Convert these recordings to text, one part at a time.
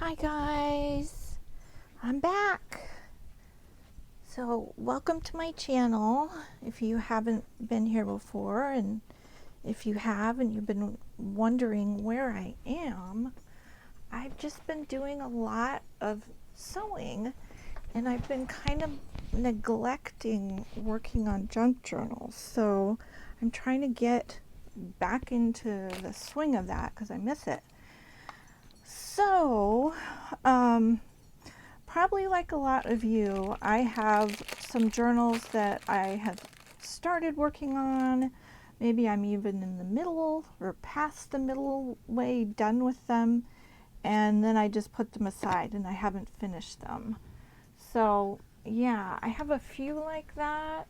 Hi guys, I'm back. So welcome to my channel if you haven't been here before, and if you have and you've been wondering where I am, I've just been doing a lot of sewing, and I've been kind of neglecting working on junk journals. So I'm trying to get back into the swing of that because I miss it. So, probably like a lot of you, I have some journals that I have started working on. Maybe I'm even in the middle or past the middle way done with them, and then I just put them aside and I haven't finished them. So, yeah, I have a few like that.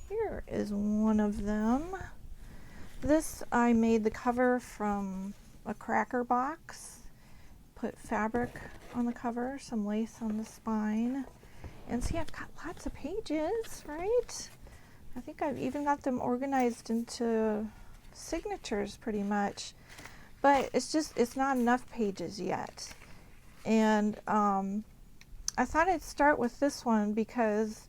Here is one of them. This, I made the cover from a cracker box. Put fabric on the cover, some lace on the spine, and see, I've got lots of pages, right? I think I've even got them organized into signatures pretty much, but it's not enough pages yet. And I thought I'd start with this one because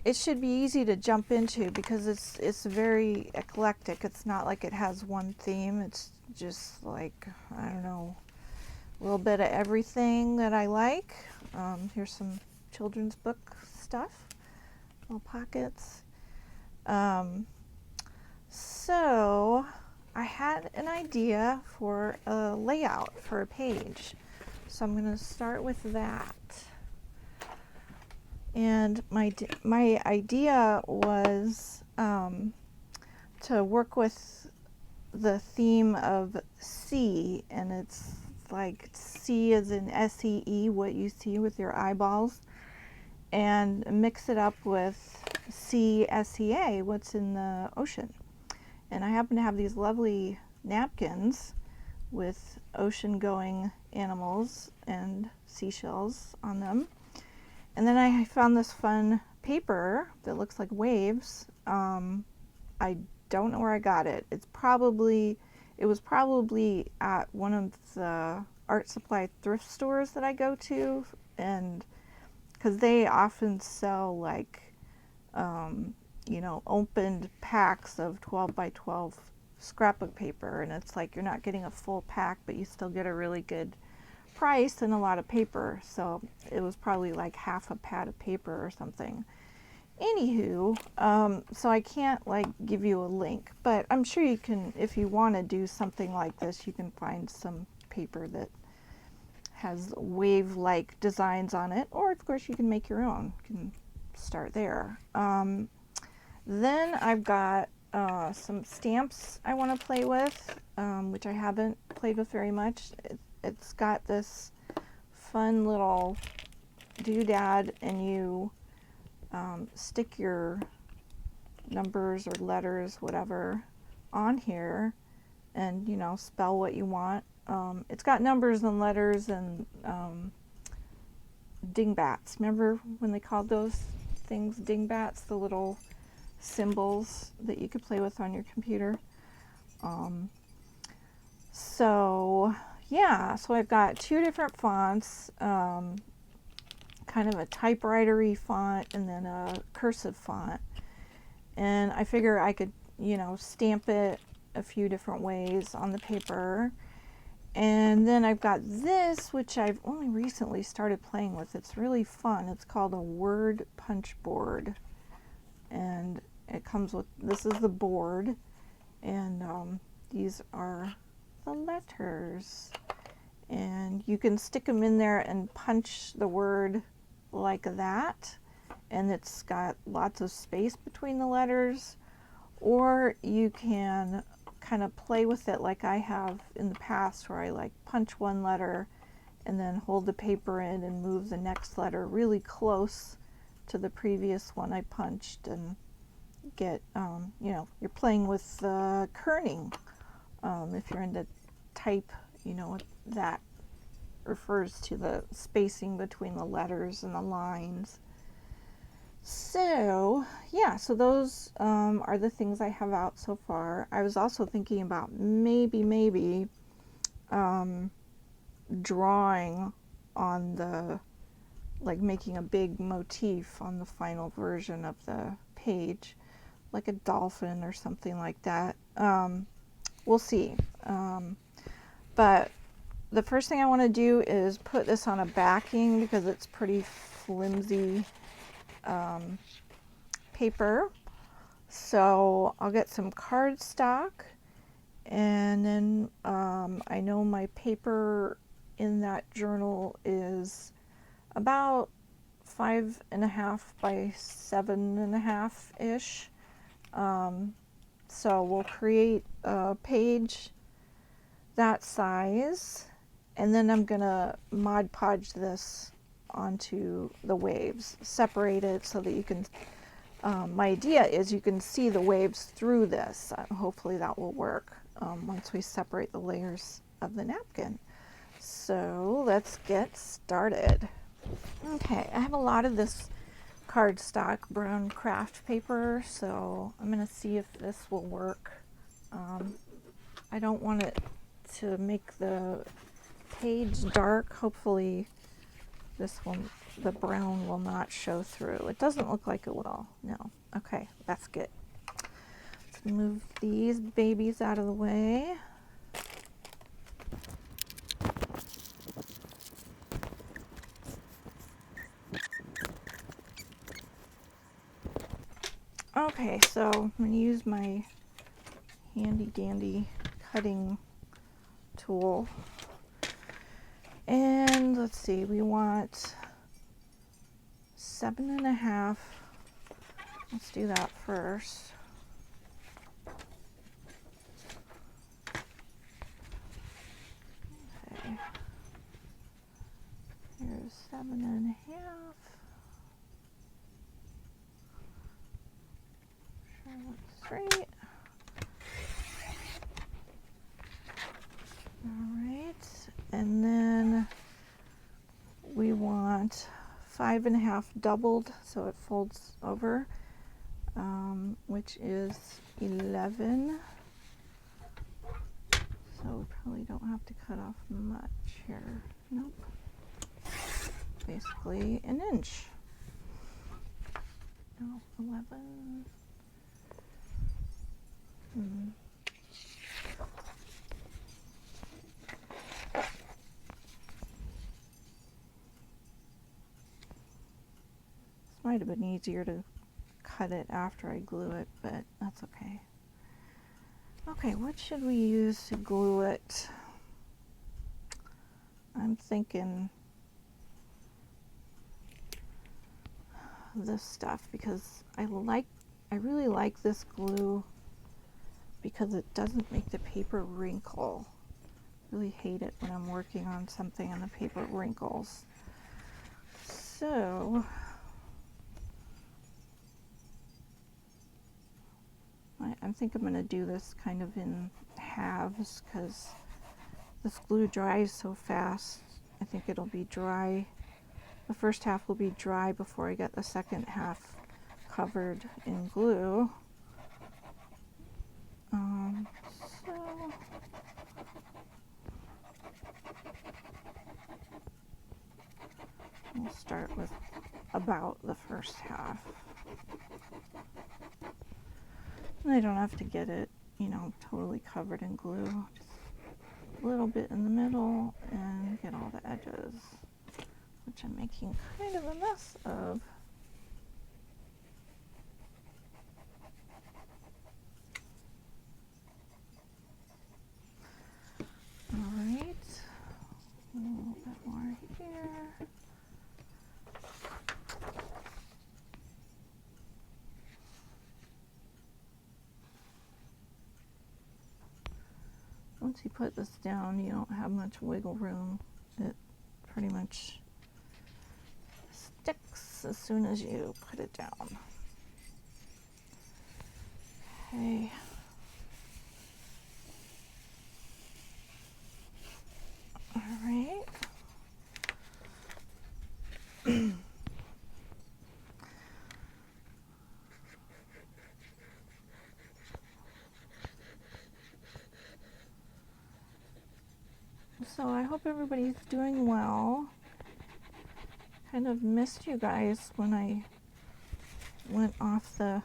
it should be easy to jump into because it's very eclectic. It's not like it has one theme. It's just like, I don't know, a little bit of everything that I like. Here's some children's book stuff, little pockets. So I had an idea for a layout for a page. So I'm going to start with that. And my idea was to work with the theme of C, and it's like C as in SEE, what you see with your eyeballs, and mix it up with CSEA, what's in the ocean. And I happen to have these lovely napkins with ocean going animals and seashells on them. And then I found this fun paper that looks like waves. I don't know where I got it. It was probably at one of the art supply thrift stores that I go to, and because they often sell like opened packs of 12 by 12 scrapbook paper, and it's like you're not getting a full pack, but you still get a really good price and a lot of paper. So it was probably like half a pad of paper or something. Anywho, so I can't like give you a link, but I'm sure you can, if you want to do something like this, you can find some paper that has wave-like designs on it, or of course you can make your own. You can start there. Then I've got some stamps I want to play with, which I haven't played with very much. It's got this fun little doodad, and you stick your numbers or letters, whatever, on here, and spell what you want. It's got numbers and letters and dingbats. Remember when they called those things dingbats, the little symbols that you could play with on your computer? So yeah, so I've got two different fonts, kind of a typewriter-y font and then a cursive font. And I figure I could, stamp it a few different ways on the paper. And then I've got this, which I've only recently started playing with. It's really fun. It's called a word punch board. And it comes with, this is the board, and these are the letters. And you can stick them in there and punch the word like that, and it's got lots of space between the letters. Or you can kind of play with it like I have in the past, where I like punch one letter and then hold the paper in and move the next letter really close to the previous one I punched, and get you're playing with kerning. If you're into type, that refers to the spacing between the letters and the lines. So yeah, so those are the things I have out so far. I was also thinking about maybe drawing on the, like making a big motif on the final version of the page, like a dolphin or something like that. We'll see. But the first thing I want to do is put this on a backing because it's pretty flimsy paper. So I'll get some cardstock, and then I know my paper in that journal is about 5.5 by 7.5 ish. So we'll create a page that size, and then I'm gonna Mod Podge this onto the waves, separate it so that you can, my idea is you can see the waves through this. Hopefully that will work once we separate the layers of the napkin. So let's get started. Okay, I have a lot of this cardstock brown craft paper, so I'm gonna see if this will work. I don't want it to make the page dark. Hopefully this one, the brown, will not show through. It doesn't look like it will. No. Okay, that's good. Let's move these babies out of the way. Okay, so I'm going to use my handy dandy cutting tool. And let's see, we want 7.5. Let's do that first. Okay. Here's 7.5. Sure looks right. Alright, and then we want 5.5 doubled so it folds over, which is 11. So we probably don't have to cut off much here. Nope. Basically an inch. No, 11. Might have been easier to cut it after I glue it, but that's okay. Okay, what should we use to glue it? I'm thinking this stuff because I really like this glue because it doesn't make the paper wrinkle. Really hate it when I'm working on something and the paper wrinkles. So I think I'm going to do this kind of in halves because this glue dries so fast. I think it'll be dry. The first half will be dry before I get the second half covered in glue. So we'll start with about the first half. And I don't have to get it, you know, totally covered in glue. Just a little bit in the middle and get all the edges, which I'm making kind of a mess of. Alright, a little bit more here. Once you put this down, you don't have much wiggle room. It pretty much sticks as soon as you put it down. Okay. All right. So I hope everybody's doing well. Kind of missed you guys when I went off the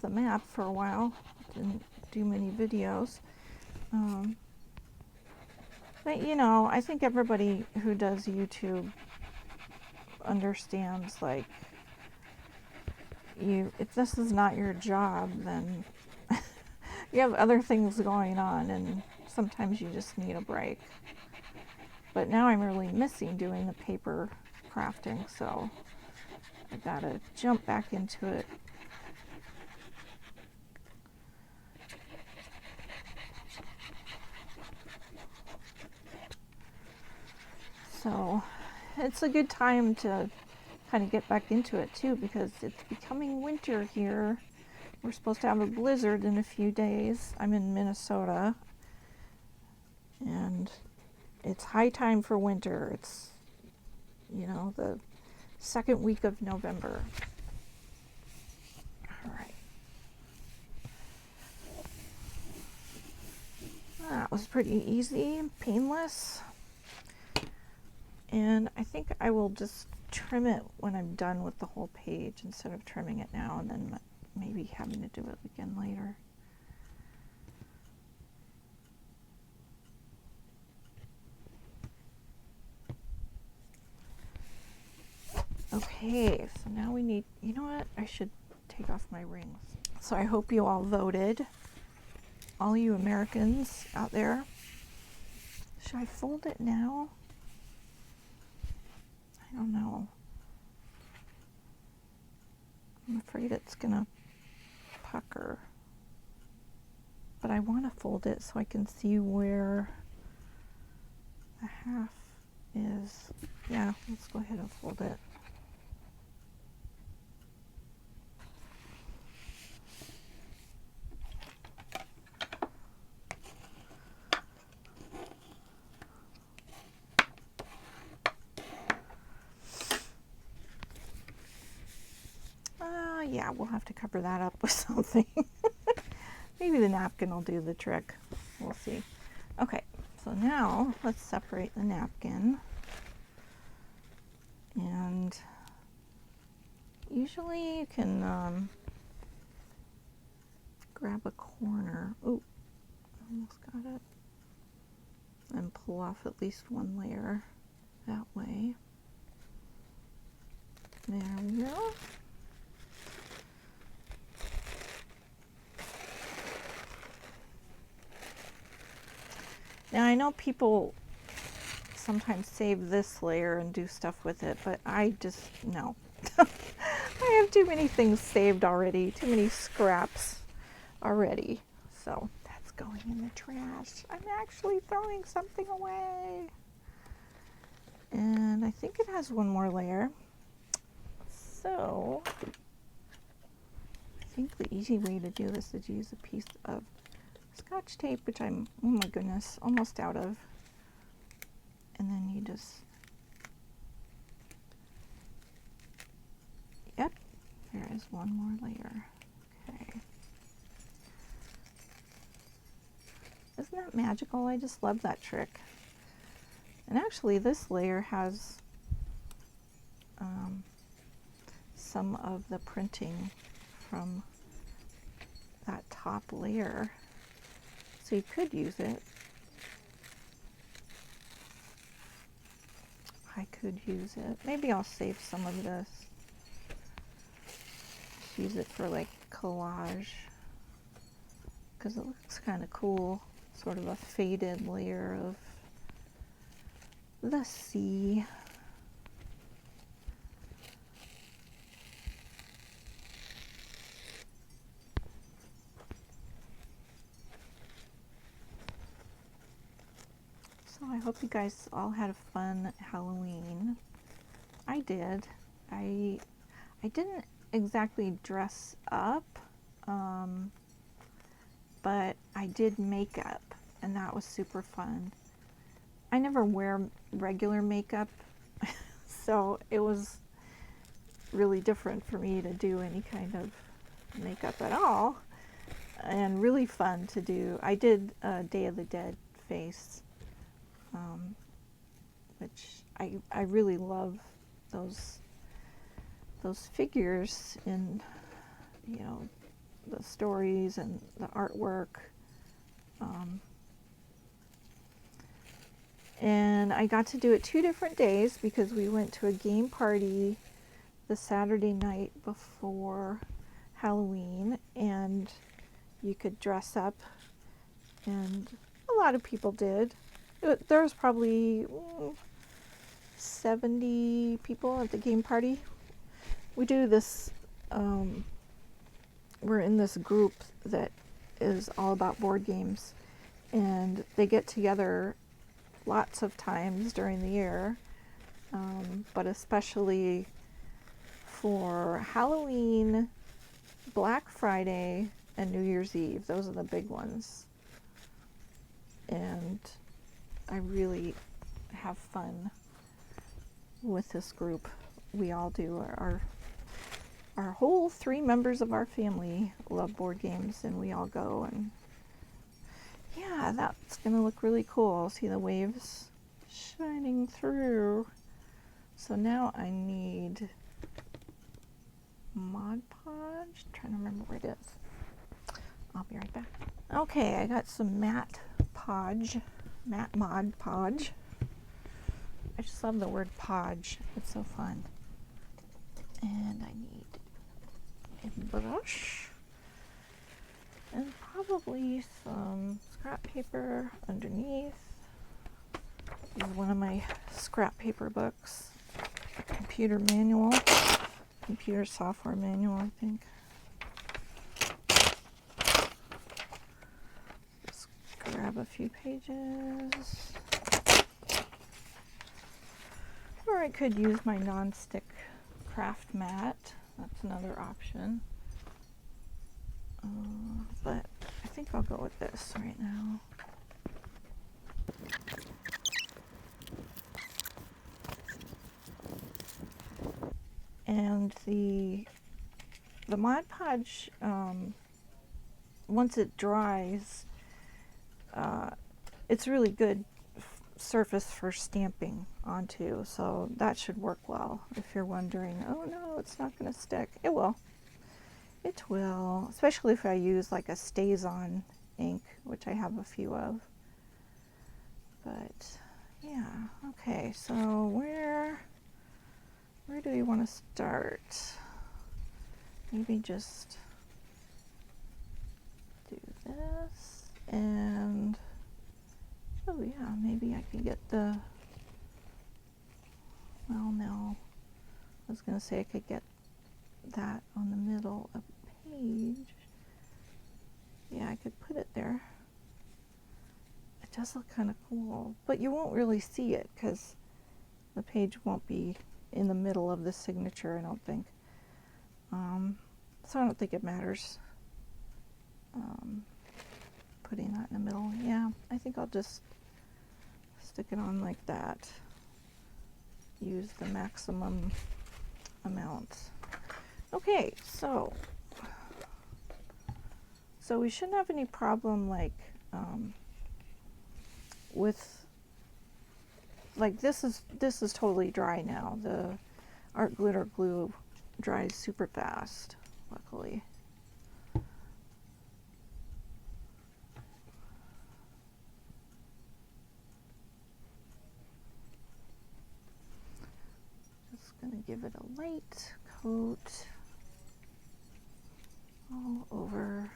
map for a while. Didn't do many videos. But you know, I think everybody who does YouTube understands, like, if this is not your job, then you have other things going on, and sometimes you just need a break. But now I'm really missing doing the paper crafting, so I gotta jump back into it. So it's a good time to kind of get back into it too, because it's becoming winter here. We're supposed to have a blizzard in a few days. I'm in Minnesota, and it's high time for winter. It's, you know, the second week of November. All right. That was pretty easy, painless. And I think I will just trim it when I'm done with the whole page instead of trimming it now and then maybe having to do it again later. Okay, so now we need, you know what? I should take off my rings. So I hope you all voted. All you Americans out there. Should I fold it now? I don't know. I'm afraid it's gonna pucker. But I want to fold it so I can see where the half is. Yeah, let's go ahead and fold it. Yeah, we'll have to cover that up with something. Maybe the napkin will do the trick. We'll see. Okay, so now let's separate the napkin. And usually you can grab a corner. Ooh, almost got it. And pull off at least one layer that way. There we go. Now I know people sometimes save this layer and do stuff with it, but I just, no. I have too many things saved already, too many scraps already. So that's going in the trash. I'm actually throwing something away. And I think it has one more layer. So I think the easy way to do this is use a piece of Scotch tape, which I'm, oh my goodness, almost out of. And then you just, yep, there is one more layer. Okay. Isn't that magical? I just love that trick. And actually this layer has some of the printing from that top layer. So you could use it. I could use it. Maybe I'll save some of this. Just use it for like collage, because it looks kind of cool. Sort of a faded layer of the sea. I hope you guys all had a fun Halloween. I did. I didn't exactly dress up, but I did makeup, and that was super fun. I never wear regular makeup, so it was really different for me to do any kind of makeup at all, and really fun to do. I did a Day of the Dead face which I really love those figures in, you know, the stories and the artwork. And I got to do it 2 different days because we went to a game party the Saturday night before Halloween, and you could dress up, and a lot of people did. There was probably 70 people at the game party. We do this, we're in this group that is all about board games, and they get together lots of times during the year, but especially for Halloween, Black Friday, and New Year's Eve. Those are the big ones. And I really have fun with this group. We all do. Our whole 3 members of our family love board games, and we all go, and yeah, that's gonna look really cool. See the waves shining through. So now I need Mod Podge. Trying to remember where it is. I'll be right back. Okay, I got some matte Mod Podge. I just love the word podge. It's so fun. And I need a brush and probably some scrap paper underneath. This is one of my scrap paper books. Computer manual. Computer software manual, I think. Just grab a few pages. Or I could use my non-stick craft mat. That's another option. But I think I'll go with this right now. And the Mod Podge, once it dries, it's really good surface for stamping onto, so that should work well. If you're wondering, oh no, it's not going to stick, it will. It will, especially if I use like a StazOn ink, which I have a few of. But yeah, okay, so where do we want to start? Maybe just do this, and oh yeah, maybe I can get the, well no, I was going to say I could get that on the middle of the page. Yeah, I could put it there. It does look kind of cool, but you won't really see it because the page won't be in the middle of the signature, I don't think. So I don't think it matters putting that in the middle. Yeah, I think I'll just stick it on like that. Use the maximum amount. Okay, so we shouldn't have any problem like with, like this is totally dry now. The art glitter glue dries super fast, luckily. Just gonna give it a light coat all over.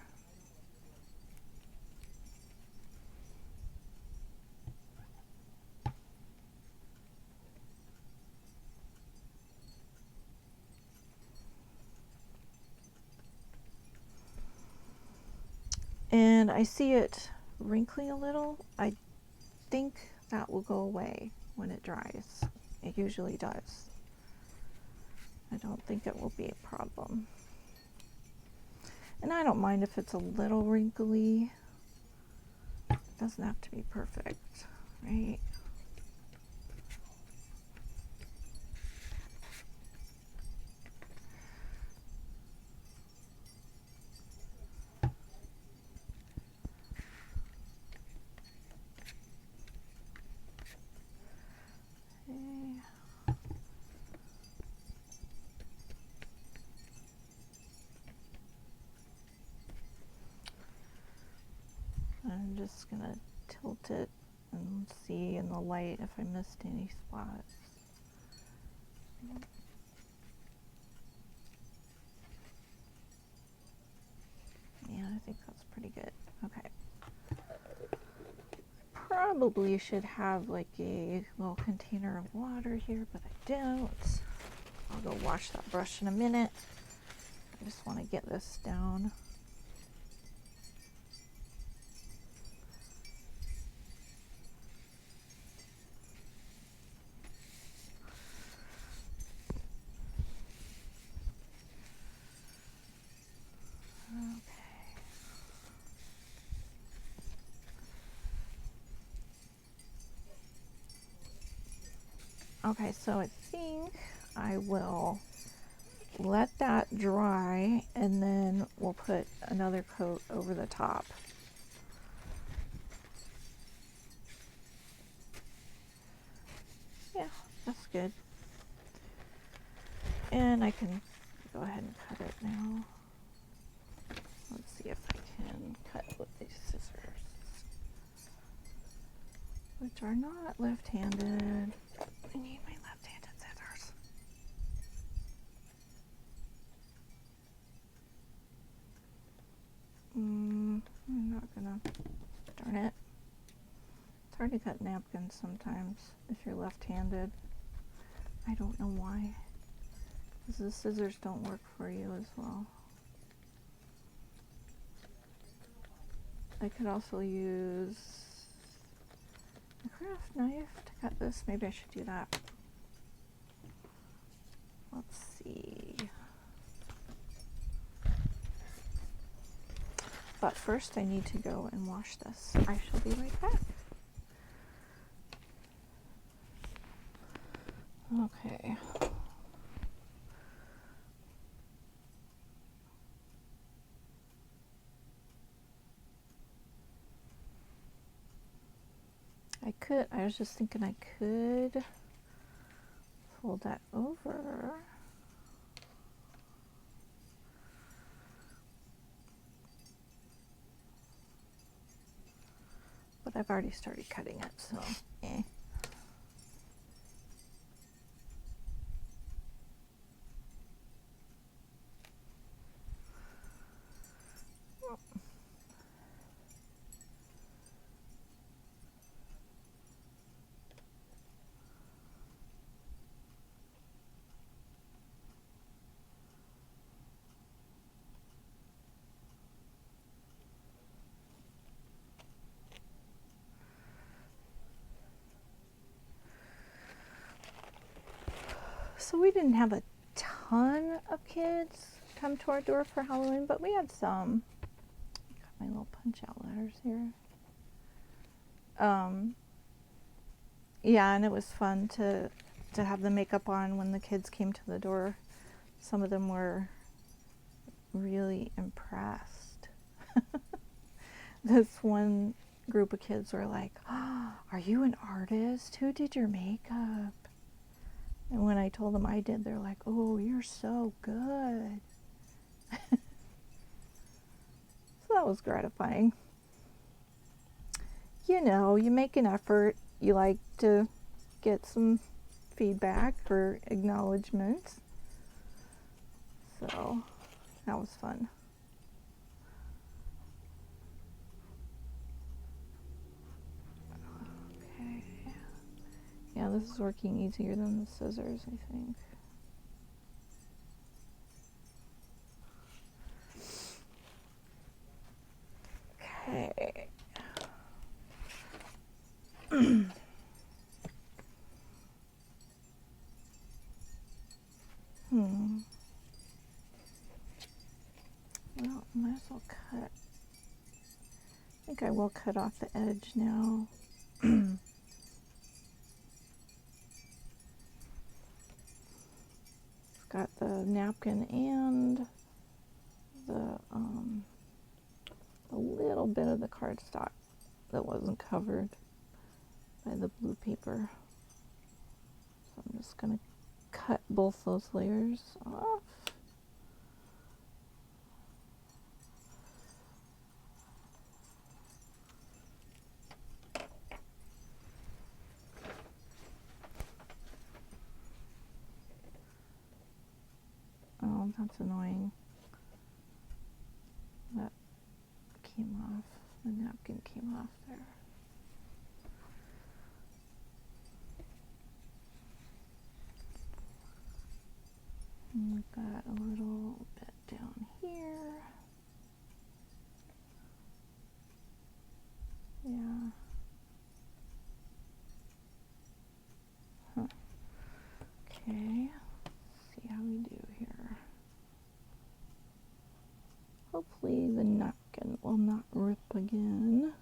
And I see it wrinkling a little. I think that will go away when it dries. It usually does. I don't think it will be a problem. And I don't mind if it's a little wrinkly. It doesn't have to be perfect, right? gonna tilt it and see in the light if I missed any spots. Yeah, I think that's pretty good. Okay. Probably should have like a little container of water here, but I don't. I'll go wash that brush in a minute. I just want to get this down. Okay, so I think I will let that dry and then we'll put another coat over the top. Yeah, that's good. And I can go ahead and cut it now. Let's see if I can cut with these scissors, which are not left-handed. I need my left-handed scissors. I'm not gonna, darn it. It's hard to cut napkins sometimes if you're left-handed. I don't know why, because the scissors don't work for you as well. I could also use a craft knife to cut this. Maybe I should do that. Let's see. But first I need to go and wash this. I shall be right back. Okay. I was just thinking I could fold that over. But I've already started cutting it, so eh. So we didn't have a ton of kids come to our door for Halloween, but we had some. Got my little punch-out letters here. Yeah, and it was fun to have the makeup on when the kids came to the door. Some of them were really impressed. This one group of kids were like, "Oh, are you an artist? Who did your makeup?" And when I told them I did, they're like, "Oh, you're so good." So that was gratifying. You know, you make an effort. You like to get some feedback or acknowledgement. So that was fun. Okay. Yeah, this is working easier than the scissors, I think. Okay. Well, might as well cut. I think I will cut off the edge now. It's got the napkin and the a little bit of the cardstock that wasn't covered by the blue paper. So I'm just gonna cut both those layers off. That's annoying. That came off. The napkin came off there. And we've got a little bit down here. Yeah. Huh. Okay. See how we do here. Hopefully the napkin will not rip again.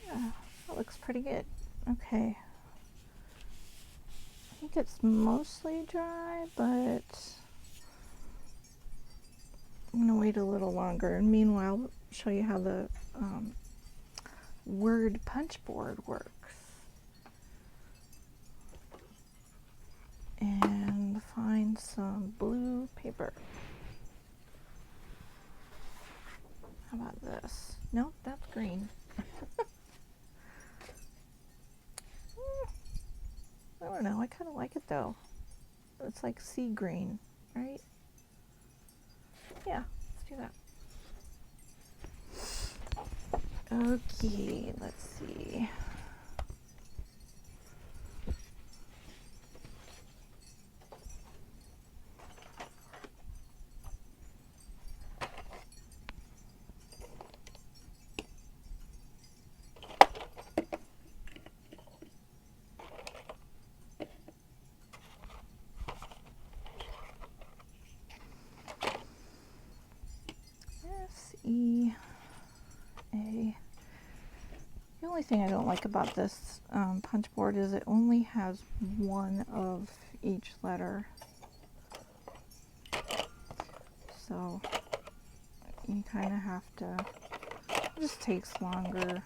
Yeah, that looks pretty good. Okay. I think it's mostly dry, but I'm gonna wait a little longer, and meanwhile I'll show you how the word punch board works. And find some blue paper. How about this? Nope, that's green. I don't know, I kind of like it though. It's like sea green, right? Yeah, let's do that. Okay, let's see. S-E-A. The only thing I don't like about this punch board is it only has one of each letter. So you kind of have to, it just takes longer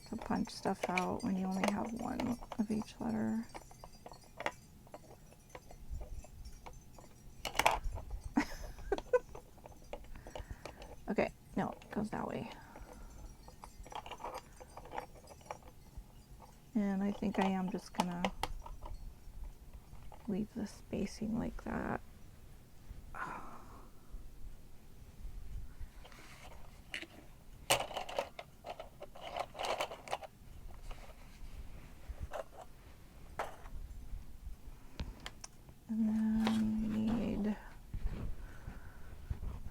to punch stuff out when you only have one of each letter. Okay, no, it goes that way. And I think I am just gonna leave the spacing like that. And then we need,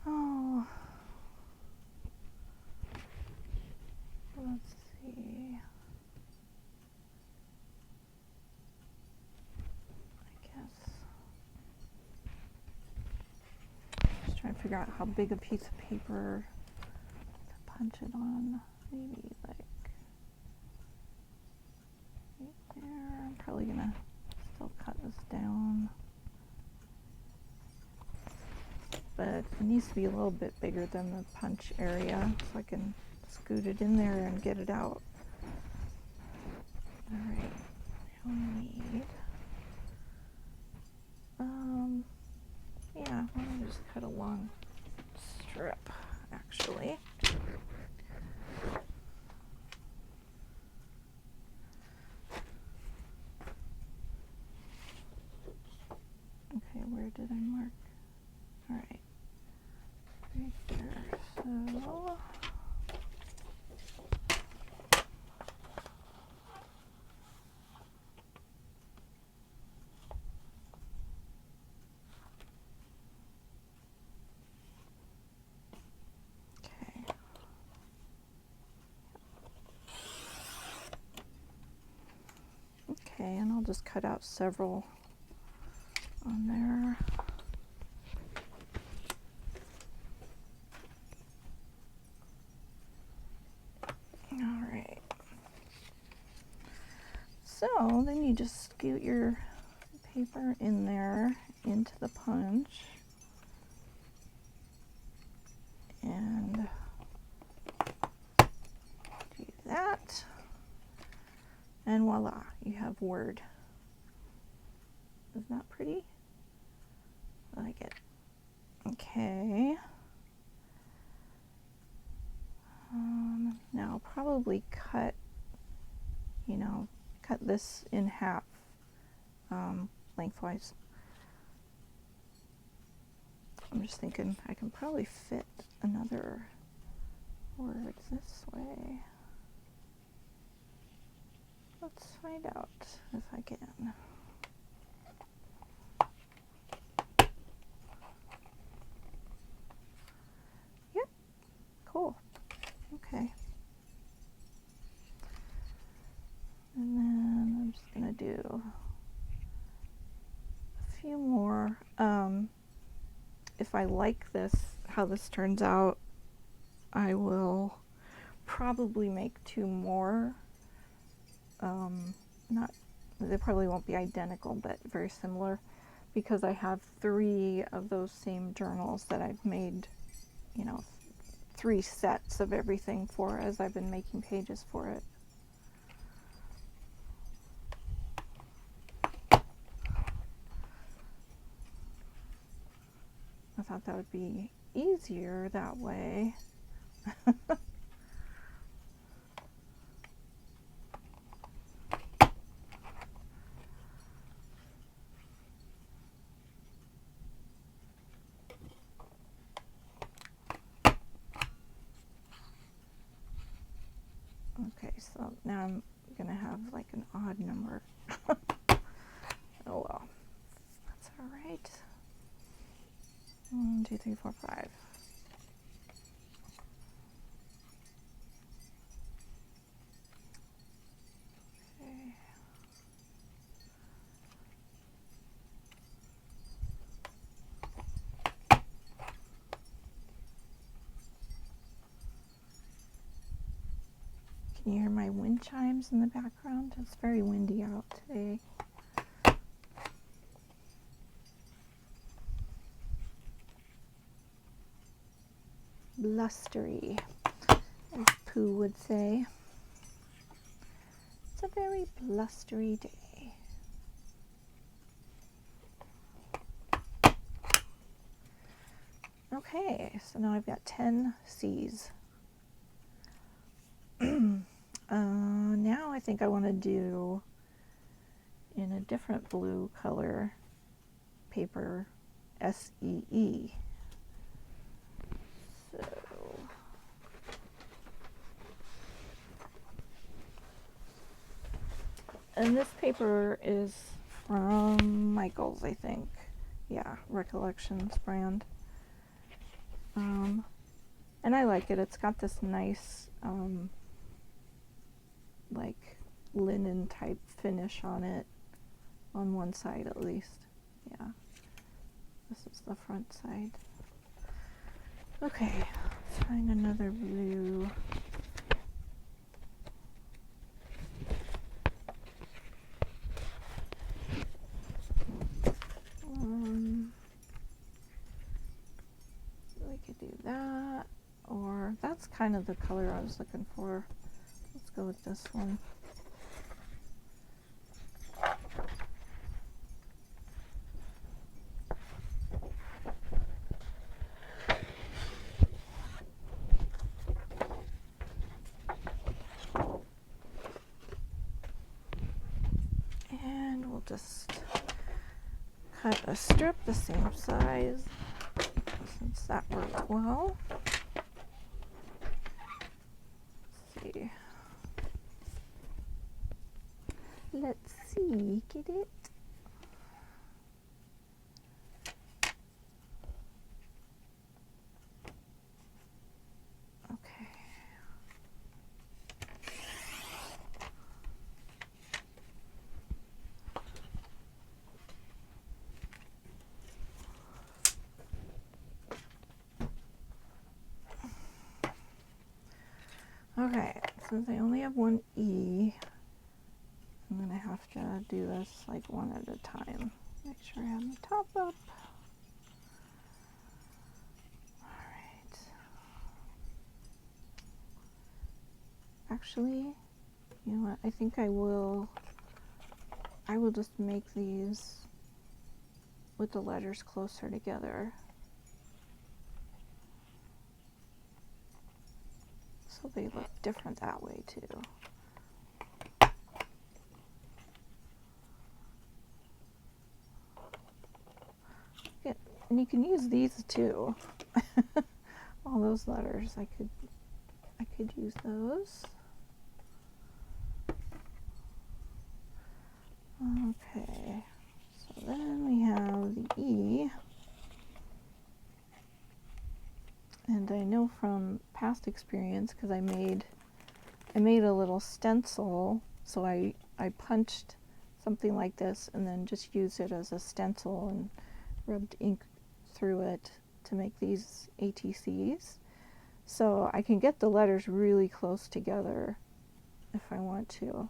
oh, let's see. I guess. Just trying to figure out how big a piece of paper to punch it on. Maybe like right there. I'm probably gonna still cut this down. But it needs to be a little bit bigger than the punch area so I can scoot it in there and get it out. Alright, now we need, yeah, why don't I just cut a long strip, actually. Okay, where did I mark? Alright, right there, so... Okay, and I'll just cut out several on there. All right. So then you just scoot your paper in there into the punch. And do that. And voila, you have Word. Isn't that pretty? I like it. Okay. Now I'll probably cut, you know, cut this in half lengthwise. I'm just thinking I can probably fit another word this way. Let's find out if I can. Yep, cool. Okay. And then I'm just gonna do a few more. If I like this, how this turns out, I will probably make 2 more. They probably won't be identical, but very similar, because I have 3 of those same journals that I've made, you know, 3 sets of everything for as I've been making pages for it. I thought that would be easier that way. Okay, so now I'm gonna have like an odd number. Oh well, that's all right. 1, 2, 3, 4, 5. Okay. Can you hear my wind chimes in the background? It's very windy out today. Blustery, as Pooh would say. It's a very blustery day. Okay, so now I've got 10 C's. Now I think I want to do, in a different blue color paper, SEE. So and this paper is from Michael's, I think. Yeah, Recollections brand. And I like it. It's got this nice, like linen type finish on it, on one side at least. Yeah, this is the front side. Okay, let's find another blue. We could do that, or that's kind of the color I was looking for. Let's go with this one. And we'll just cut a strip the same size, since that worked well. Let's see. Let's see, get it? Okay. Okay, since I only have one E, I'm gonna have to do this like one at a time. Make sure I have the top up. Alright. Actually, you know what, I think I will just make these with the letters closer together. So so they look different that way too. Yeah, and you can use these too. All those letters, I could use those. Okay, so then we have the E. And I know from past experience, because I made a little stencil, so I punched something like this and then just used it as a stencil and rubbed ink through it to make these ATCs. So I can get the letters really close together if I want to.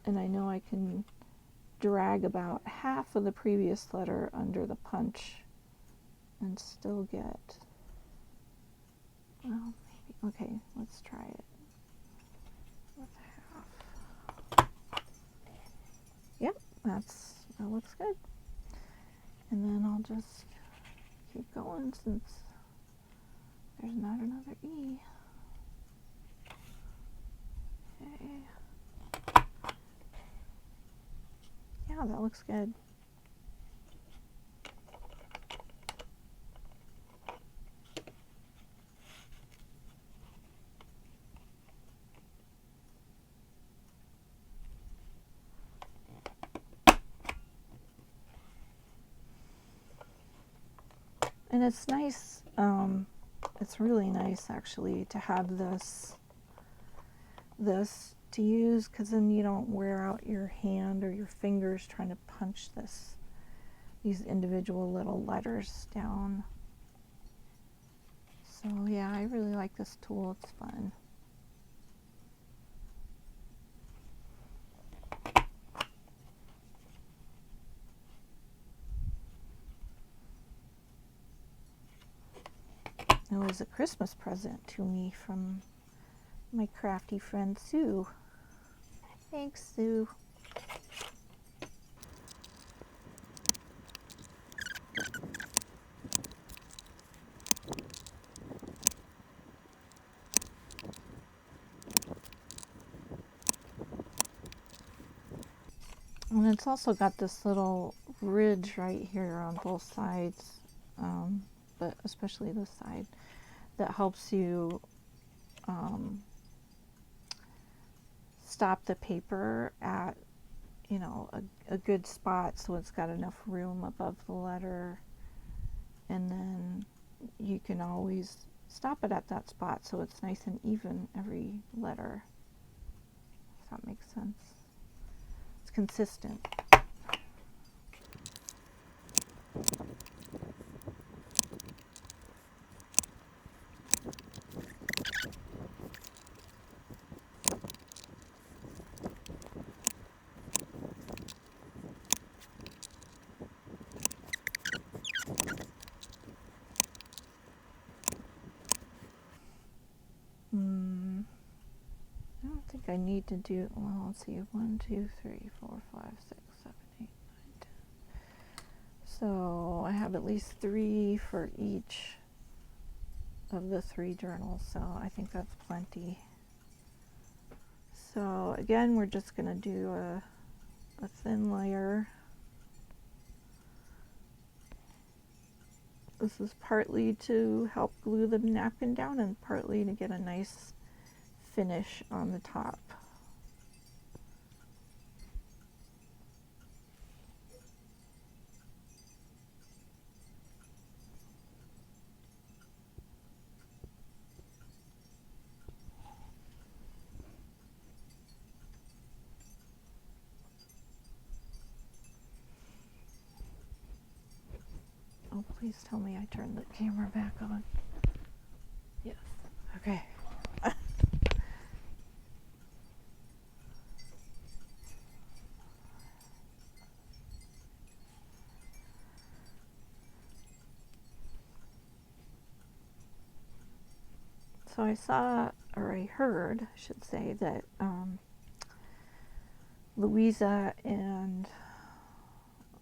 And I know I can drag about half of the previous letter under the punch and still get, well, maybe, okay, let's try it with half. Yep, that looks good. And then I'll just keep going since there's not another E. Okay. Yeah, that looks good. And it's nice, it's really nice actually to have this to use, because then you don't wear out your hand or your fingers trying to punch these individual little letters down. So yeah, I really like this tool, it's fun. It was a Christmas present to me from my crafty friend Sue. Thanks, Sue. And it's also got this little ridge right here on both sides, but especially this side, that helps you stop the paper at, you know, a good spot, so it's got enough room above the letter, and then you can always stop it at that spot so it's nice and even every letter, if that makes sense. It's consistent. I don't think I need to do, well, let's see, 1, 2, 3, 4, 5, 6, 7, 8, 9, 10. So I have at least 3 for each of the 3 journals, so I think that's plenty. So again, we're just going to do a thin layer. This is partly to help glue the napkin down and partly to get a nice finish on the top. Oh, please tell me I turned the camera back on. Yes. Okay. So I saw, or I heard, I should say, that Louisa and,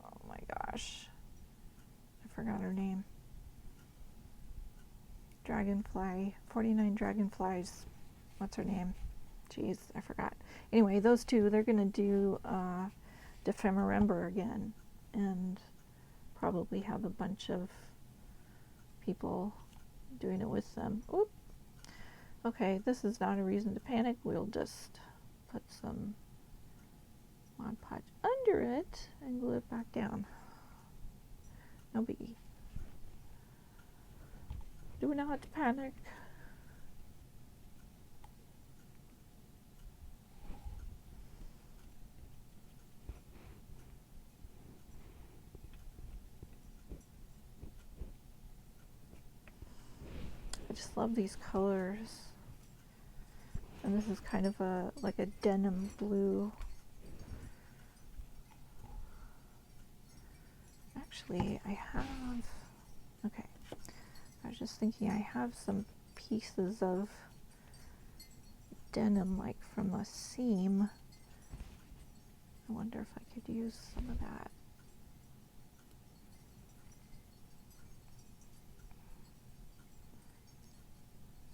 oh my gosh, I forgot her name. Dragonfly, 49 Dragonflies. What's her name? Jeez, I forgot. Anyway, those two, they're going to do Defemember again, and probably have a bunch of people doing it with them. Oop. Okay, this is not a reason to panic. We'll just put some Mod Podge under it and glue it back down. No biggie. Do not panic. I just love these colors. And this is kind of a like a denim blue. Actually, I have, okay, I was just thinking I have some pieces of denim like from a seam. I wonder if I could use some of that.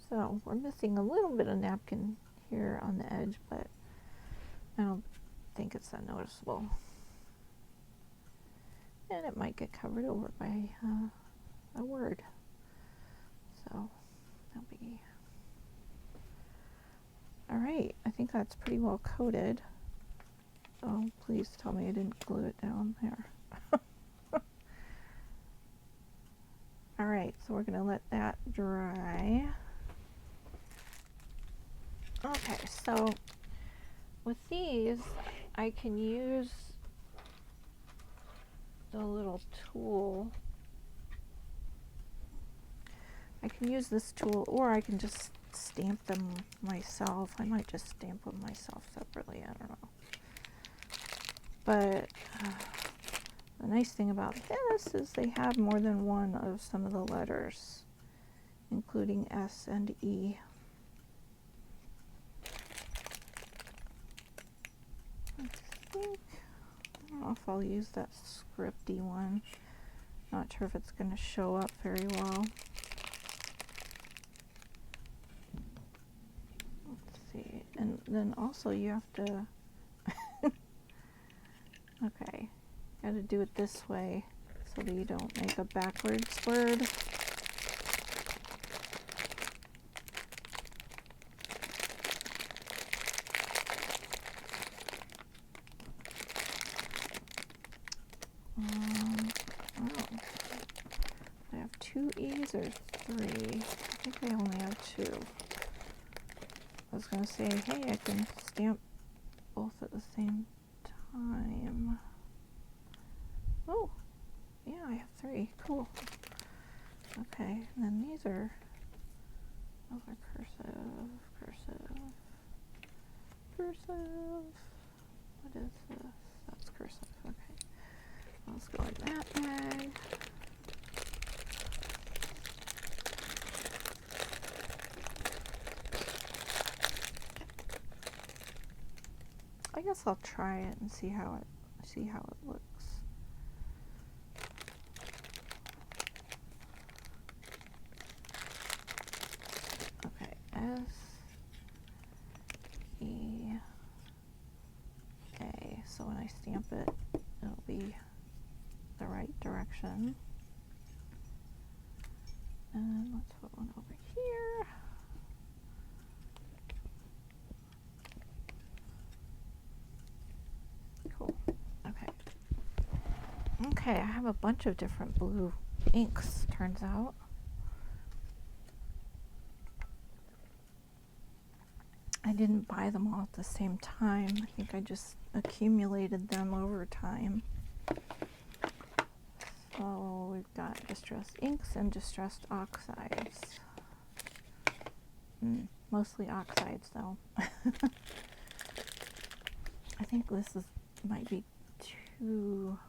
So we're missing a little bit of napkin here on the edge, but I don't think it's that noticeable. And it might get covered over by a word. So, no biggie. Alright, I think that's pretty well coated. Oh, please tell me I didn't glue it down there. Alright, so we're going to let that dry. Okay, so with these, I can use the little tool. I can use this tool, or I can just stamp them myself. I might just stamp them myself separately, I don't know. But the nice thing about this is they have more than one of some of the letters, including S and E. I don't know if I'll use that scripty one. Not sure if it's going to show up very well. Let's see. And then also you have to okay, got to do it this way so that you don't make a backwards word. Oh, I have 2 E's or 3. I think I only have 2. I was going to say, hey, I can stamp both at the same time. Oh, yeah, I have 3. Cool. Okay, and then these are, those are cursive, cursive, cursive. What is this? That's cursive. Okay. Let's go in that bag. I guess I'll try it and see how it looks. Okay, S-E-A. So when I stamp it, it'll be the right direction. And let's put one over here. Cool. Okay. Okay, I have a bunch of different blue inks, turns out. I didn't buy them all at the same time. I think I just accumulated them over time. So we've got distressed inks and distressed oxides. Mostly oxides though. I think this might be too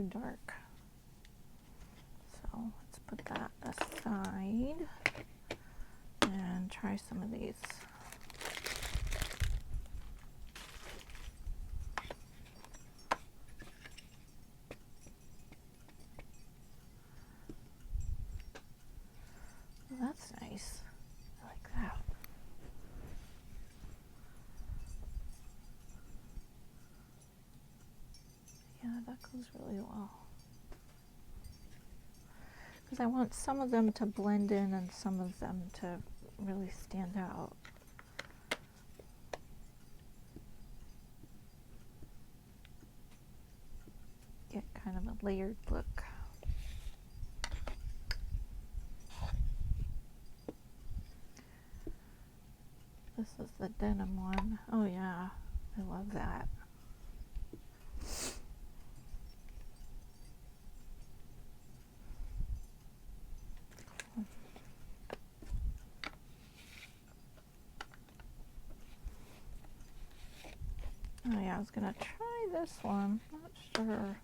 dark. So let's put that aside and try some of these. that goes really well. Because I want some of them to blend in and some of them to really stand out. Get kind of a layered look. This is the denim one. Oh yeah, I love that. Oh yeah, I was gonna try this one. Not sure.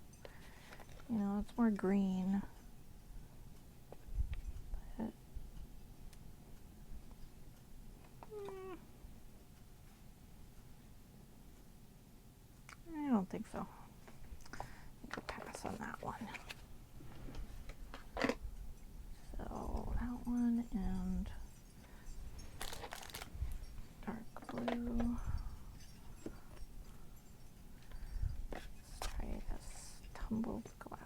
You know, it's more green. But I don't think so. I think I'll pass on that one. So that one and dark blue. Let's try this tumbled glass.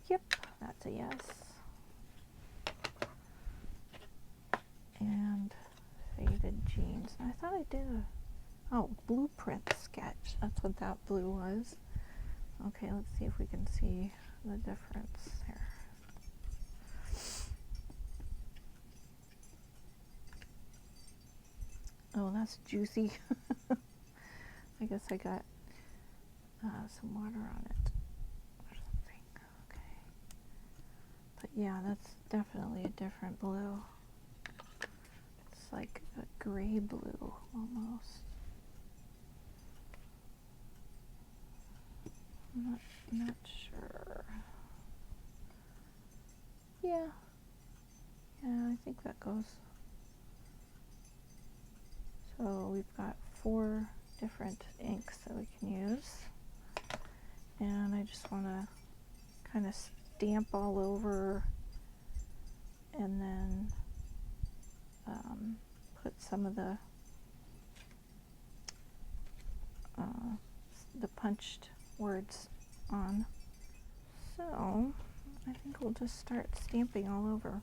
Yep, that's a yes. And faded jeans. I thought I did a blueprint sketch. That's what that blue was. Okay, let's see if we can see the difference there. Oh, that's juicy. I guess I got some water on it or something. Okay. But yeah, that's definitely a different blue. It's like a gray blue almost. I'm not sure. Yeah. Yeah, I think that goes. So we've got 4 different inks that we can use. And I just want to kind of stamp all over and then put some of the punched words on. So I think we'll just start stamping all over.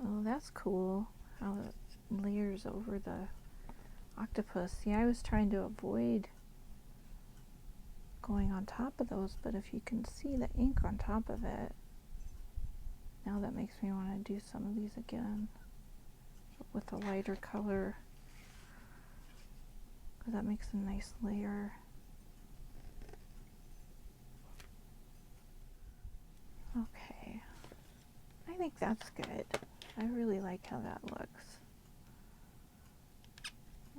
Oh, that's cool how it layers over the octopus. See, I was trying to avoid going on top of those, but if you can see the ink on top of it, now that makes me want to do some of these again with a lighter color, because that makes a nice layer. Okay, I think that's good. I really like how that looks.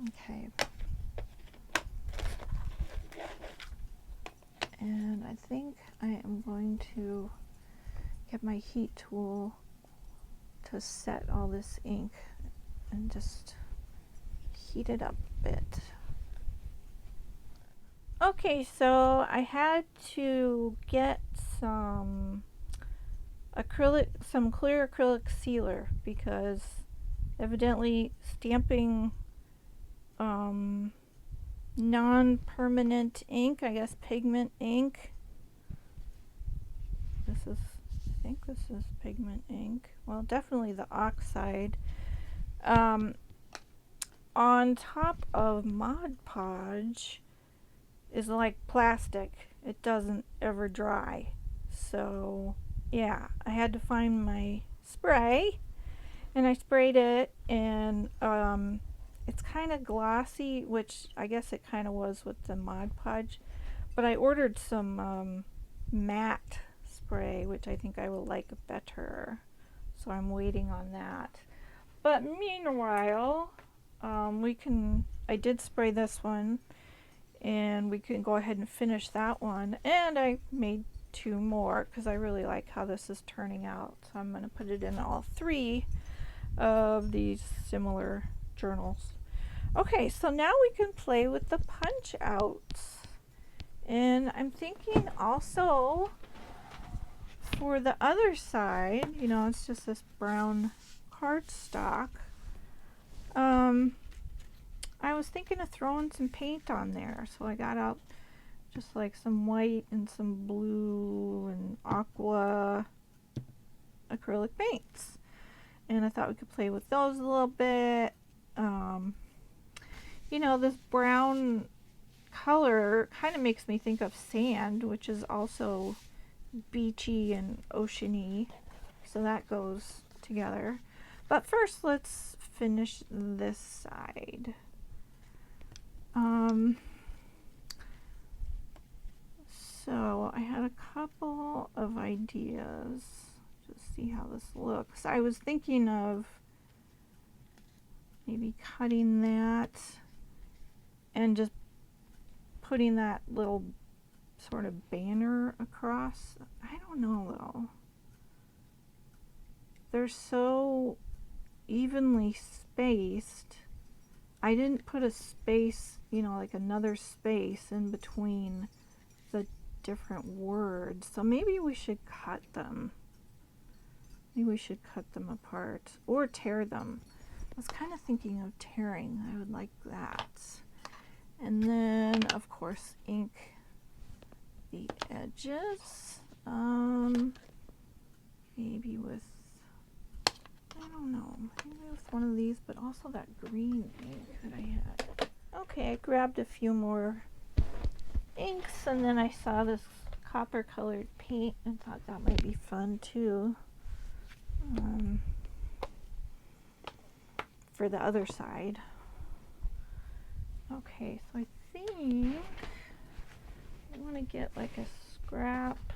Okay. And I think I am going to get my heat tool to set all this ink and just heat it up a bit. Okay, so I had to get some clear acrylic sealer because evidently stamping non-permanent ink, I guess pigment ink. I think this is pigment ink. Well, definitely the oxide. On top of Mod Podge is like plastic. It doesn't ever dry. So yeah, I had to find my spray and I sprayed it, and it's kind of glossy, which I guess it kind of was with the Mod Podge, but I ordered some matte spray, which I think I will like better. So I'm waiting on that. But meanwhile, I did spray this one, and we can go ahead and finish that one. And I made 2 more because I really like how this is turning out. So I'm going to put it in all 3 of these similar journals. Okay, so now we can play with the punch outs. And I'm thinking also for the other side, you know, it's just this brown cardstock. I was thinking of throwing some paint on there. So I got out just like some white and some blue and aqua acrylic paints. And I thought we could play with those a little bit. You know, this brown color kind of makes me think of sand, which is also beachy and oceany. So that goes together. But first, let's finish this side. So I had a couple of ideas to see how this looks. I was thinking of maybe cutting that and just putting that little sort of banner across. I don't know though. They're so evenly spaced. I didn't put a space, you know, like another space in between the different words. So maybe we should cut them. Maybe we should cut them apart or tear them. I was kind of thinking of tearing. I would like that. And then, of course, ink the edges. Maybe with, I don't know, maybe with one of these, but also that green ink that I had. Okay, I grabbed a few more inks, and then I saw this copper colored paint and thought that might be fun too. For the other side. Okay, so I think I want to get like a scrap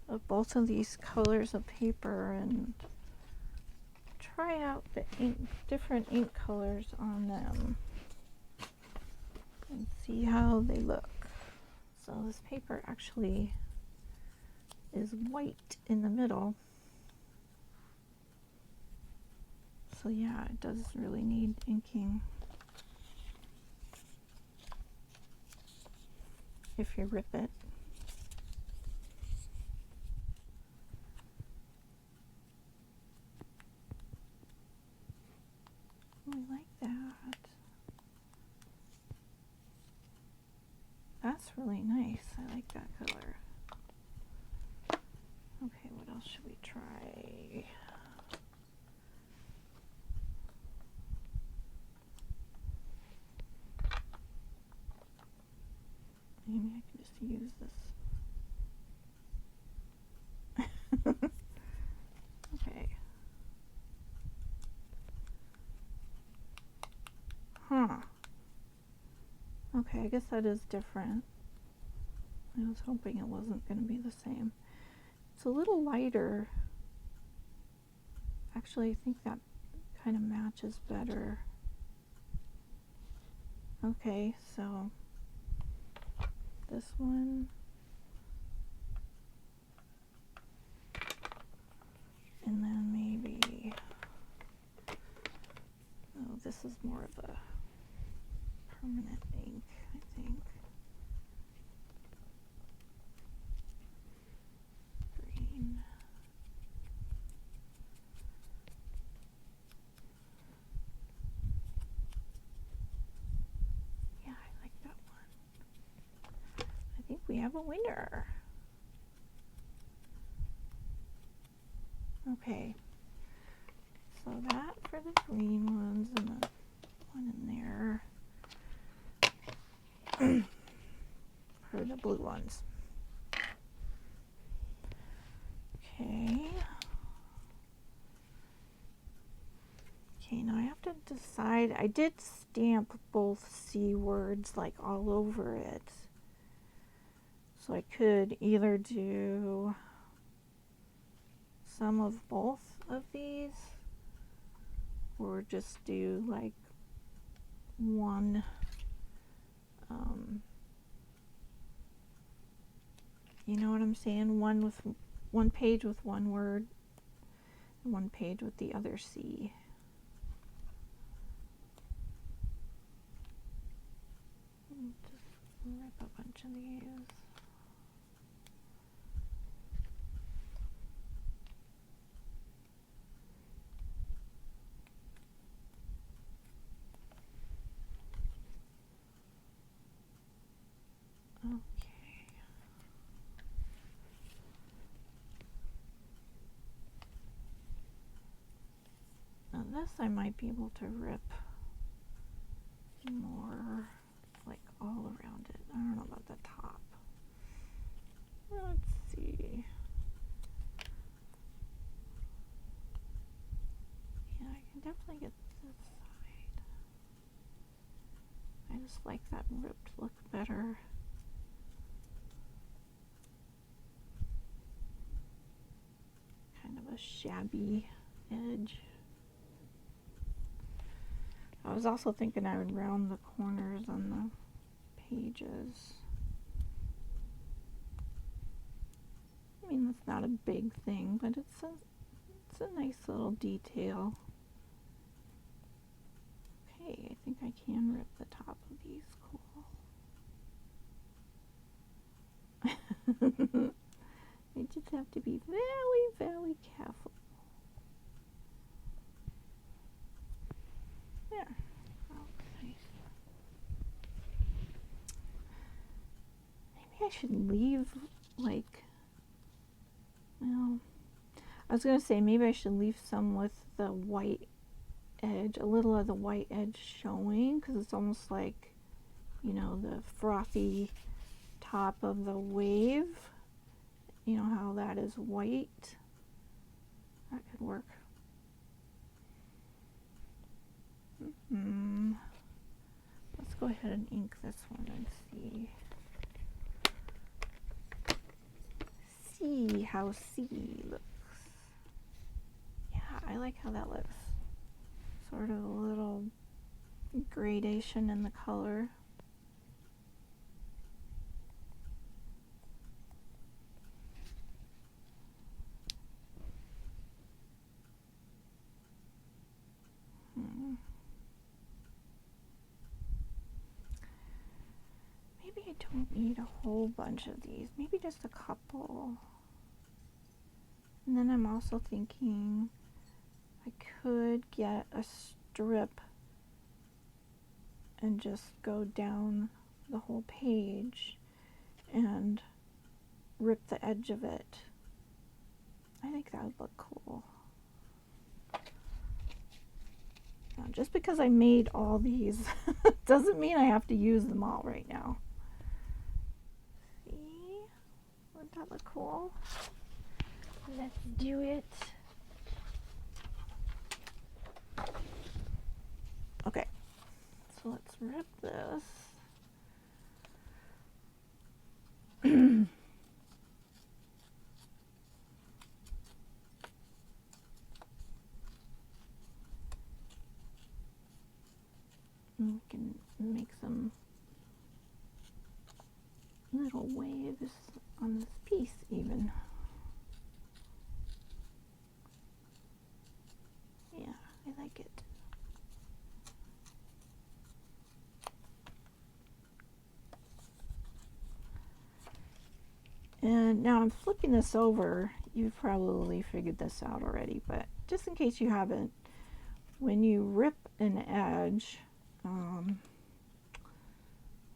of both of these colors of paper and try out the different ink colors on them and see how they look. So this paper actually is white in the middle. So yeah, it does really need inking if you rip it. I like that. That's really nice. I like that color. Okay, what else should we try? Maybe I can just use this. Okay. Huh. Okay, I guess that is different. I was hoping it wasn't going to be the same. It's a little lighter. Actually, I think that kind of matches better. Okay, so this one. And then maybe, oh, this is more of a permanent ink, I think. Green. Yeah, I like that one. I think we have a winner. Okay, so that for the green ones and the one in there for the blue ones. Okay. Okay, now I have to decide. I did stamp both C words like all over it. So I could either do some of both of these, or just do like one, you know what I'm saying? One page with one word, and one page with the other C. Just rip a bunch of these. Okay. Now this I might be able to rip more, like all around it. I don't know about the top. Let's see. Yeah, I can definitely get this side. I just like that ripped look better. Kind of a shabby edge. I was also thinking I would round the corners on the pages. I mean, that's not a big thing, but it's a nice little detail. Okay, I think I can rip the top of these. Cool. I just have to be very, very careful. There. Oh, nice. Maybe I should leave, like, well, I was going to say maybe I should leave some with the white edge, a little of the white edge showing, because it's almost like, you know, the frothy top of the wave. You know how that is white? That could work. Let's go ahead and ink this one and see how C looks. Yeah, I like how that looks. Sort of a little gradation in the color. Maybe I don't need a whole bunch of these, maybe just a couple. And then I'm also thinking I could get a strip and just go down the whole page and rip the edge of it. I think that would look cool. Now, just because I made all these doesn't mean I have to use them all right now. See? Would that look cool? Let's do it. Okay, so let's rip this. We can make some little waves on this piece even. Yeah, I like it. And now I'm flipping this over. You've probably figured this out already, but just in case you haven't, when you rip an edge,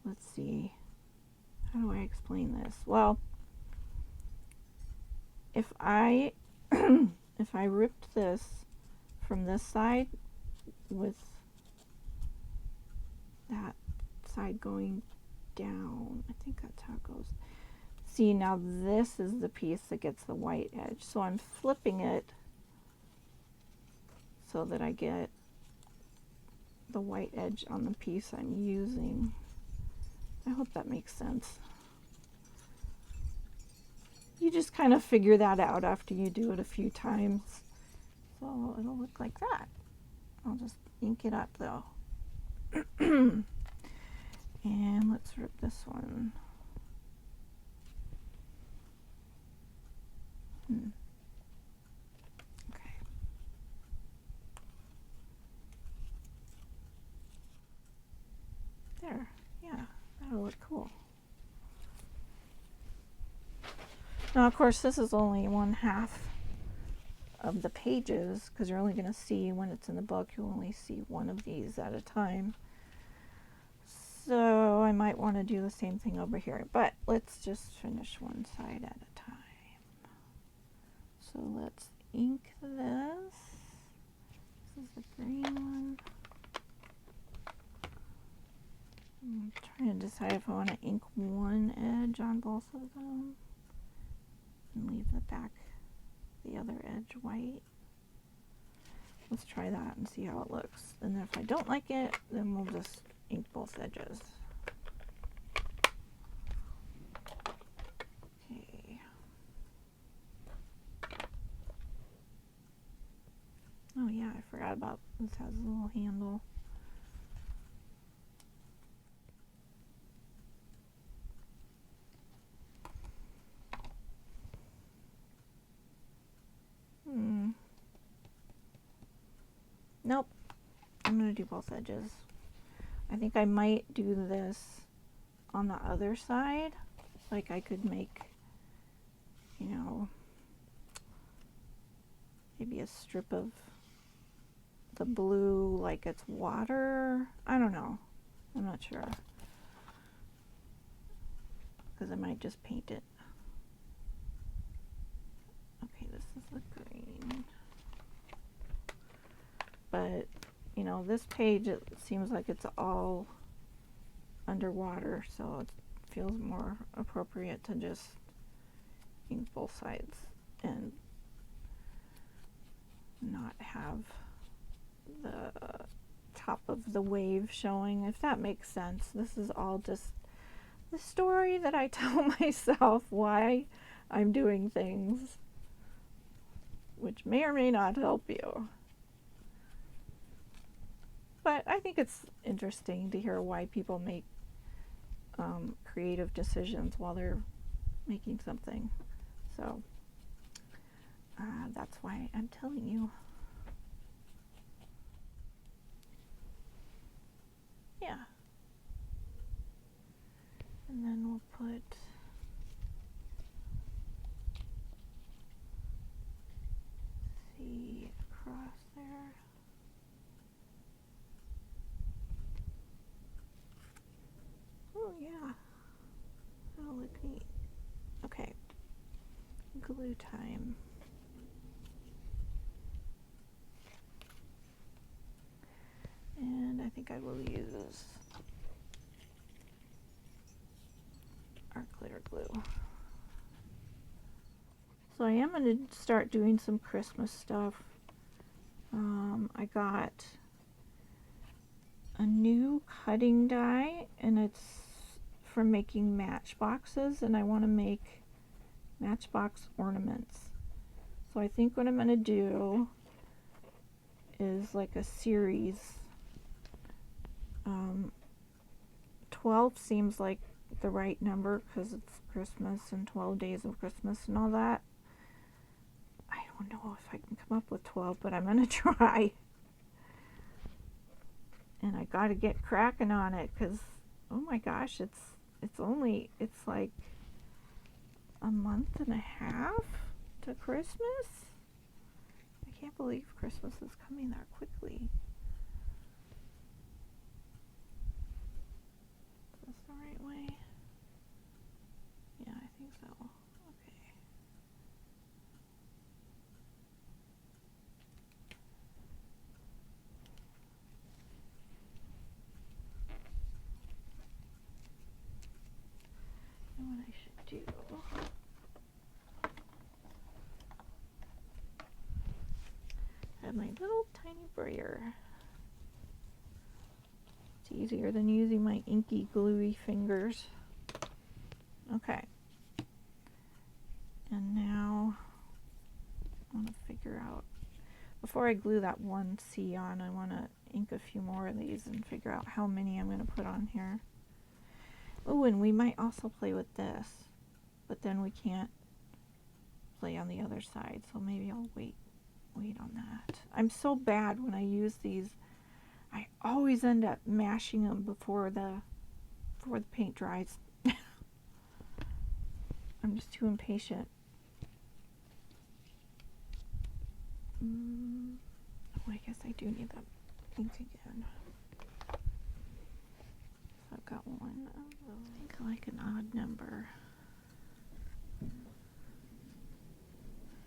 let's see, how do I explain this? Well, if I if I ripped this from this side with that side going down, I think that's how it goes. See, now this is the piece that gets the white edge, so I'm flipping it so that I get the white edge on the piece I'm using. I hope that makes sense. you just kind of figure that out after you do it a few times. So it'll look like that. I'll just ink it up though. And let's rip this one. Okay. There. Yeah, that'll look cool. Now, of course, this is only 1/2 of the pages because you're only going to see, when it's in the book, you'll only see one of these at a time. So I might want to do the same thing over here, but let's just finish one side at a time. So let's ink this. This is the green one. I'm trying to decide if I want to ink one edge on both of them and leave the other edge white. Let's try that and see how it looks. And then if I don't like it, then we'll just ink both edges. Okay. Oh yeah, I forgot about this. Has a little handle. Nope. I'm going to do both edges. I think I might do this on the other side. Like I could make, you know, maybe a strip of the blue like it's water. I don't know. I'm not sure. Because I might just paint it. Okay, this is the green. But, you know, this page, it seems like it's all underwater, so it feels more appropriate to just ink both sides and not have the top of the wave showing, if that makes sense. This is all just the story that I tell myself why I'm doing things, which may or may not help you. But I think it's interesting to hear why people make creative decisions while they're making something. So that's why I'm telling you. Yeah. And then we'll put C across there. Oh yeah, that'll look neat. Okay, glue time. And I think I will use our glitter glue. So I am going to start doing some Christmas stuff. I got a new cutting die, and it's for making matchboxes, and I want to make matchbox ornaments. So I think what I'm going to do is like a series. 12 seems like the right number because it's Christmas and 12 days of Christmas and all that. I don't know if I can come up with 12, but I'm going to try. And I got to get cracking on it because, oh my gosh, it's like a month and a half to Christmas. I can't believe Christmas is coming that quickly. Is this the right way? Yeah, I think so. Okay. And what I should do, have my little tiny brayer. It's easier than using my inky gluey fingers. Okay. And before I glue that one C on, I want to ink a few more of these and figure out how many I'm going to put on here. Oh, and we might also play with this, but then we can't play on the other side, so maybe I'll wait on that. I'm so bad when I use these. I always end up mashing them before the paint dries. I'm just too impatient. Oh, I guess I do need that ink again. I've got one of those. I think I like an odd number.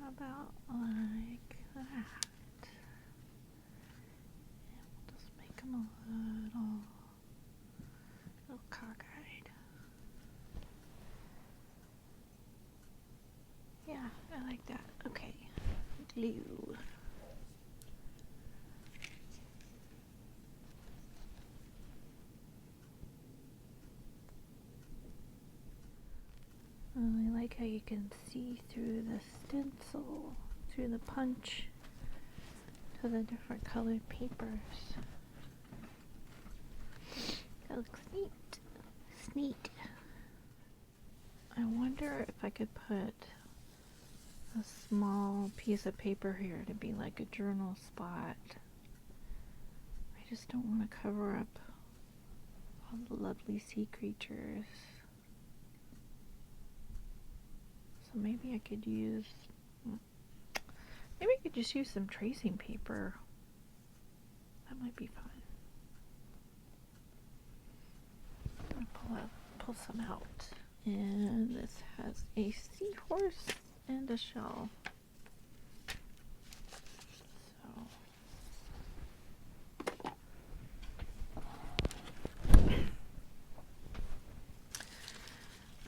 How about like that? And we'll just make them a little cockeyed. Yeah, I like that. Okay, glue. I like how you can see through the stencil, through the punch, to the different colored papers. That looks neat. It's neat. I wonder if I could put a small piece of paper here to be like a journal spot. I just don't want to cover up all the lovely sea creatures. So maybe I could just use some tracing paper. That might be fun. I'm gonna pull some out. And this has a seahorse and a shell.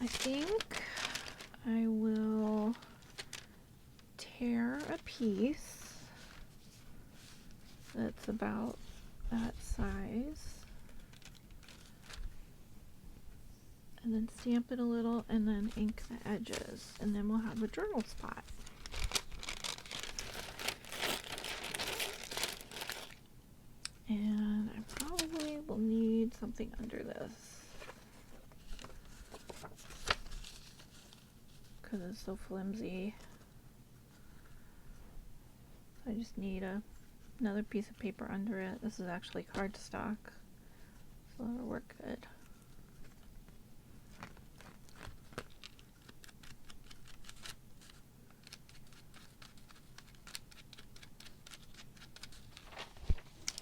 I think I will tear a piece that's about that size and then stamp it a little and then ink the edges, and then we'll have a journal spot. And I probably will need something under this because it's so flimsy. So I just need another piece of paper under it. This is actually cardstock, so that'll work good.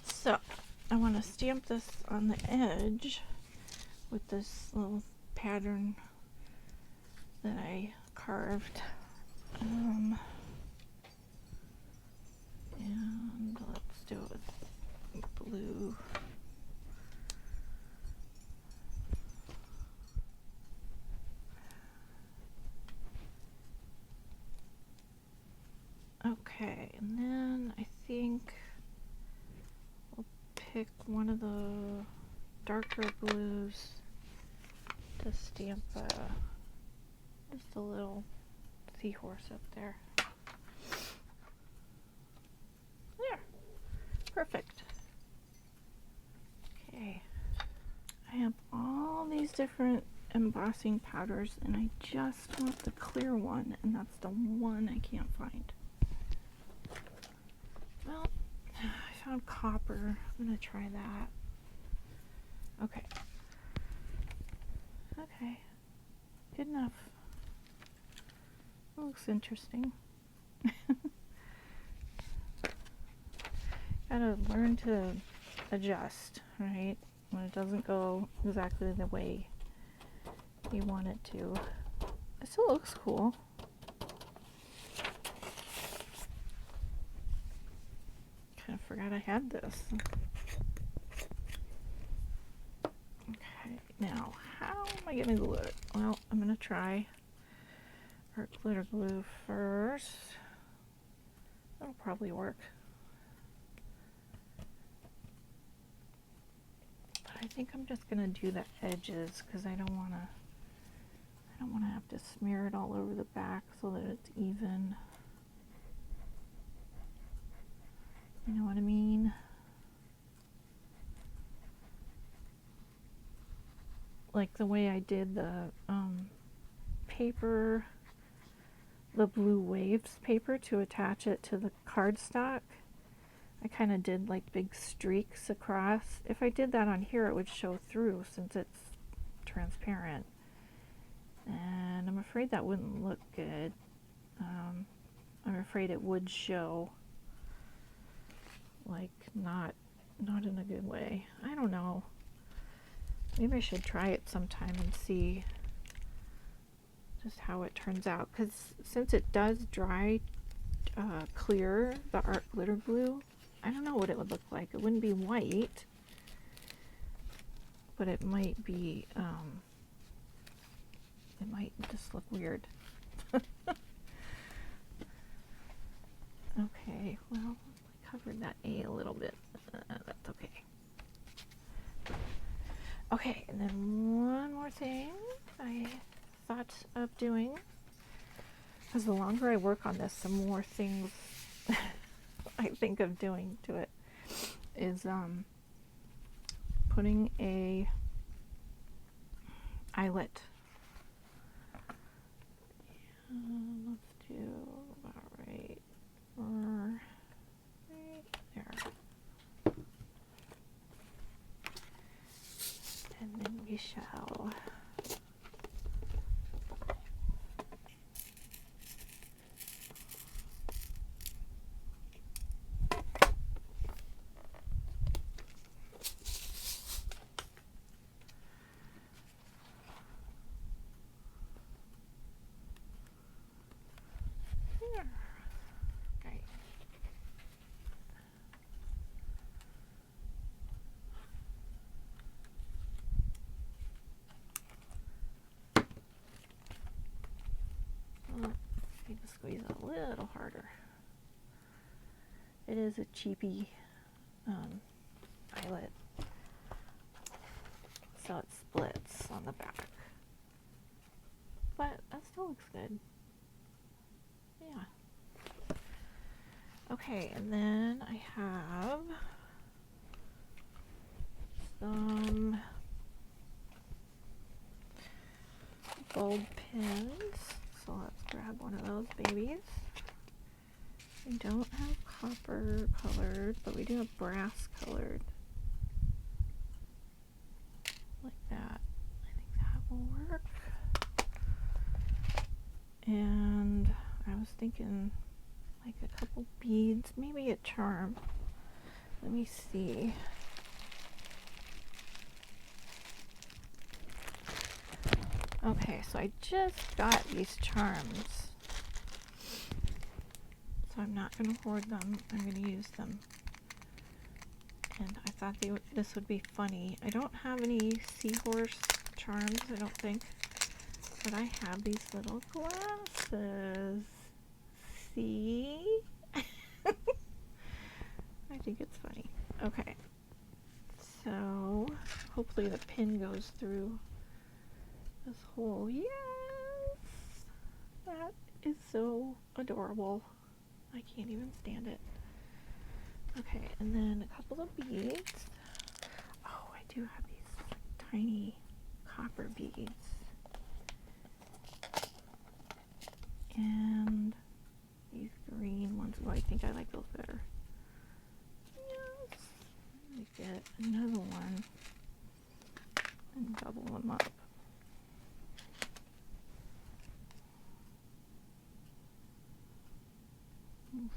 So I want to stamp this on the edge with this little pattern that I carved. And let's do it with blue. Okay, and then I think we'll pick one of the darker blues to stamp just a little seahorse up there. There, perfect. Okay, I have all these different embossing powders and I just want the clear one, and that's the one I can't find. Well, I found copper. I'm gonna try that. Okay. Okay. Good enough. That looks interesting. Gotta learn to adjust, right? When it doesn't go exactly the way you want it to. It still looks cool. Kind of forgot I had this. Okay, now how am I gonna glue it? Well, I'm gonna try art glitter glue first. That'll probably work. But I think I'm just gonna do the edges because I don't wanna have to smear it all over the back so that it's even. You know what I mean? Like the way I did the paper, the Blue Waves paper to attach it to the cardstock. I kind of did like big streaks across. If I did that on here, it would show through since it's transparent. And I'm afraid that wouldn't look good. I'm afraid it would show, like not in a good way. I don't know. Maybe I should try it sometime and see just how it turns out. Because since it does dry clear, the art glitter glue, I don't know what it would look like. It wouldn't be white, but it might be, it might just look weird. Okay, well, I covered that A little bit. That's okay. Okay, and then one more thing I thought of doing, because the longer I work on this, the more things I think of doing to it, is putting a eyelet. Let's do about right there. And then we shall here. Okay. Oh, I need to squeeze it a little harder. It is a cheapy eyelet, so it splits on the back, but that still looks good. Yeah. Okay, and then I have some bulb pins, so let's grab one of those babies. We don't have copper colored, but we do have brass colored. Like that. I think that will work. And I was thinking like a couple beads, maybe a charm. Let me see. Okay, so I just got these charms. So I'm not going to hoard them. I'm going to use them. And I thought this would be funny. I don't have any seahorse charms, I don't think. But I have these little glasses. See? I think it's funny. Okay. So hopefully the pin goes through this hole. Yes! That is so adorable. I can't even stand it. Okay, and then a couple of beads. Oh, I do have these tiny copper beads. And these green ones. Oh, I think I like those better. Yes. Let me get another one and double them up. We'll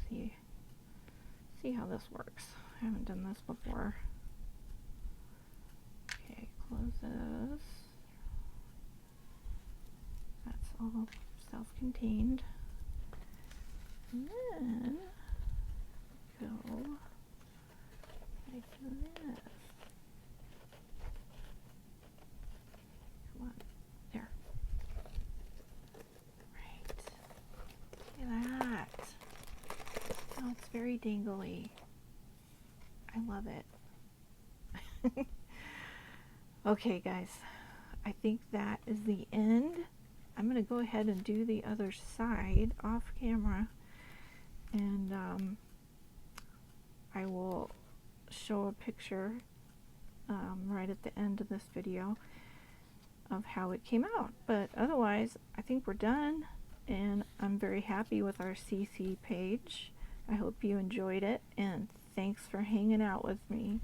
see how this works. I haven't done this before. Okay, close this. That's all self-contained. And then go like this. Come on, there. Right. Look at that. Oh, it's very dangly. I love it. Okay, guys. I think that is the end. I'm going to go ahead and do the other side off camera. And I will show a picture right at the end of this video of how it came out. But otherwise, I think we're done, and I'm very happy with our CC page. I hope you enjoyed it, and thanks for hanging out with me.